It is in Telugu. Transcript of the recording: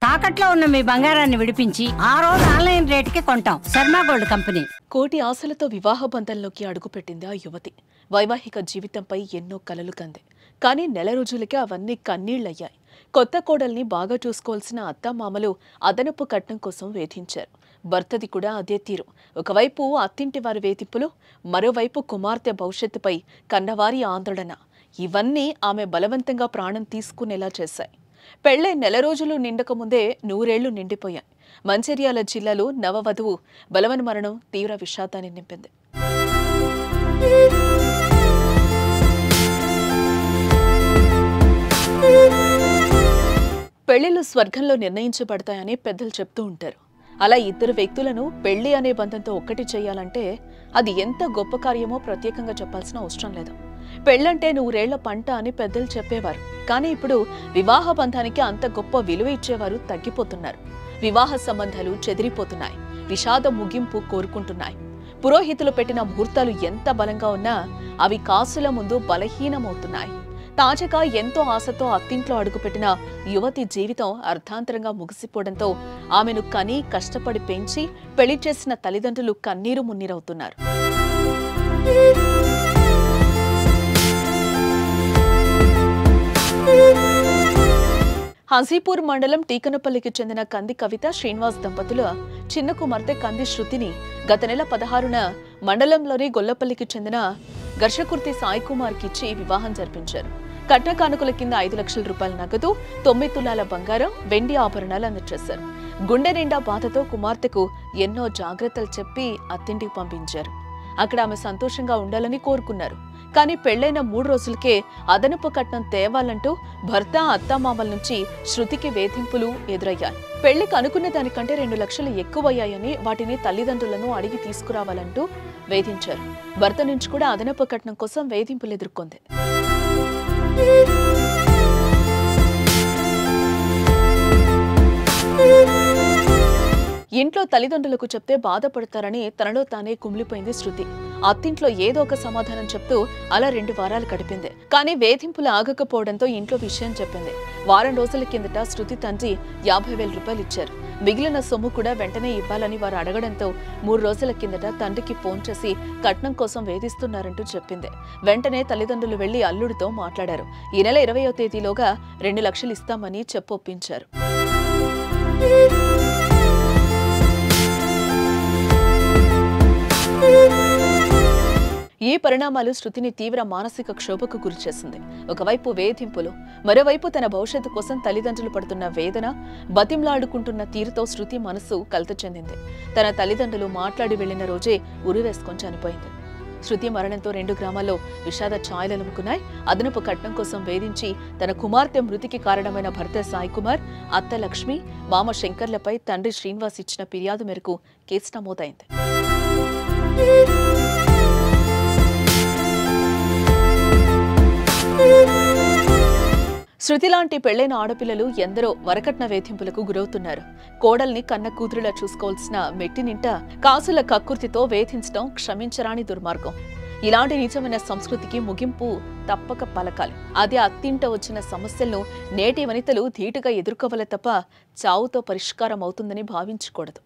తాకట్లో ఉన్న మీ బంగారాన్ని విడిపించి ఆ రోజు ఆన్లైన్ రేటుకి కొంటాం. Sharma gold company. కోటి ఆశలతో వివాహ బంధంలోకి అడుగుపెట్టింది ఆ యువతి. వైవాహిక జీవితంపై ఎన్నో కలలు కంది. కానీ నెల రోజులకే అవన్నీ కన్నీళ్లయ్యాయి. కొత్త కోడల్ని బాగా చూసుకోవాల్సిన అత్తామామలు అదనపు కట్నం కోసం వేధించారు. భర్తది కూడా అదే తీరు. ఒకవైపు అత్తింటి వారి వేధింపులు, మరోవైపు కుమార్తె భవిష్యత్తుపై కన్నవారి ఆందోళన. ఇవన్నీ ఆమె బలవంతంగా ప్రాణం తీసుకునేలా చేశాయి. పెళ్లై నెల రోజులు నిండకముందే 100 ఏళ్లు నిండిపోయాయి. మంచిర్యాల జిల్లాలో నవవధువు బలవన్ మరణం తీవ్ర విషాదాన్ని నింపింది. పెళ్లిళ్లు స్వర్గంలో నిర్ణయించబడతాయని పెద్దలు చెప్తూ ఉంటారు. అలా ఇద్దరు వ్యక్తులను పెళ్లి అనే బంధంతో ఒక్కటి చేయాలంటే అది ఎంత గొప్ప కార్యమో ప్రత్యేకంగా చెప్పాల్సిన అవసరం లేదు. పెళ్లంటే 100 ఏళ్ల పంట అని పెద్దలు చెప్పేవారు. కానీ ఇప్పుడు వివాహ బంధానికి అంత గొప్ప విలువ ఇచ్చేవారు తగ్గిపోతున్నారు. వివాహ సంబంధాలు చెదిరిపోతున్నాయి. విషాద ముగింపు కోరుకుంటున్నాయి. పురోహితులు పెట్టిన ముహూర్తాలు ఎంత బలంగా ఉన్నా అవి కాసుల ముందు బలహీనమవుతున్నాయి. తాజాగా ఎంతో ఆశతో అత్తింట్లో అడుగుపెట్టిన యువతి జీవితం అర్థాంతరంగా ముగిసిపోవడంతో ఆమెను కని కష్టపడి పెంచి పెళ్లి చేసిన తల్లిదండ్రులు కన్నీరు మున్నీరవుతున్నారు. హాజీపూర్ మండలం టీకనపల్లికి చెందిన కంది కవిత శ్రీనివాస్ దంపతులు చిన్న కుమార్తె కంది శృతిని గత నెల 16న మండలంలోని గొల్లపల్లికి చెందిన ఘర్షకుర్తి సాయి కుమార్కి ఇచ్చి వివాహం జరిపించారు. కట్న కానుకల కింద 5 లక్షల రూపాయల నగదు, 9 తులాల బంగారం, వెండి ఆభరణాలు అందజేశారు. గుండె నిండా బాధతో కుమార్తెకు ఎన్నో జాగ్రత్తలు చెప్పి అత్తింటికి పంపించారు. అక్కడ ఆమె సంతోషంగా ఉండాలని కోరుకున్నారు. కానీ పెళ్లైన 3 రోజులకే అదనపు కట్నం తేవాలంటూ భర్త అత్తామామల నుంచి శృతికి వేధింపులు ఎదురయ్యాయి. పెళ్లికి అనుకున్న దానికంటే 2 లక్షలు ఎక్కువయ్యాయని వాటిని తల్లిదండ్రులను అడిగి తీసుకురావాలంటూ వేధించారు. భర్త నుంచి కూడా అదనపు కట్నం కోసం వేధింపులు ఎదుర్కొంది. ఇంట్లో తల్లిదండ్రులకు చెప్తే బాధపడతారని తనలో తానే కుమిలిపోయింది శృతి. అత్తింట్లో ఏదో ఒక సమాధానం చెప్తూ అలా 2 వారాలు గడిపింది. కానీ వేధింపులు ఆగకపోవడంతో ఇంట్లో విషయం చెప్పింది. వారం రోజుల కిందట శృతి తండ్రి 50,000 రూపాయలు ఇచ్చారు. మిగిలిన సొమ్ము కూడా వెంటనే ఇవ్వాలని వారు అడగడంతో 3 రోజుల కిందట తండ్రికి ఫోన్ చేసి కట్నం కోసం వేధిస్తున్నారంటూ చెప్పింది. వెంటనే తల్లిదండ్రులు వెళ్లి అల్లుడితో మాట్లాడారు. ఈ నెల 20వ తేదీలోగా 2 లక్షలు ఇస్తామని చెప్పొప్పించారు. ఈ పరిణామాలు శృతిని తీవ్ర మానసిక క్షోభకు గురిచేసింది. ఒకవైపు వేధింపులు, మరోవైపు తన భవిష్యత్తు కోసం తల్లిదండ్రులు పడుతున్న వేదన, బతింలాడుకుంటున్న తీరుతో శృతి మనసు కలత చెందింది. తన తల్లిదండ్రులు మాట్లాడి వెళ్లిన రోజే ఉరివేసుకొని చనిపోయింది. శృతి మరణంతో 2 గ్రామాల్లో విషాద ఛాయలలుముకున్నాయి. అదనపు కట్నం కోసం వేధించి తన కుమార్తె మృతికి కారణమైన భర్త సాయి కుమార్, అత్త లక్ష్మి, మామ శంకర్లపై తండ్రి శ్రీనివాస్ ఇచ్చిన ఫిర్యాదు మేరకు కేసు నమోదైంది. శృతి లాంటి పెళ్లైన ఆడపిల్లలు ఎందరో వరకట్న వేధింపులకు గురవుతున్నారు. కోడల్ని కన్న కూతురులా చూసుకోవాల్సిన మెట్టినింట కాసుల కక్కుర్తితో వేధించడం క్షమించరాని దుర్మార్గం. ఇలాంటి నిజమైన సంస్కృతికి ముగింపు తప్పక పలకాలి. అది అత్తింట వచ్చిన సమస్యలను నేటి వనితలు ధీటుగా ఎదుర్కోవాలి తప్ప చావుతో పరిష్కారం అవుతుందని భావించకూడదు.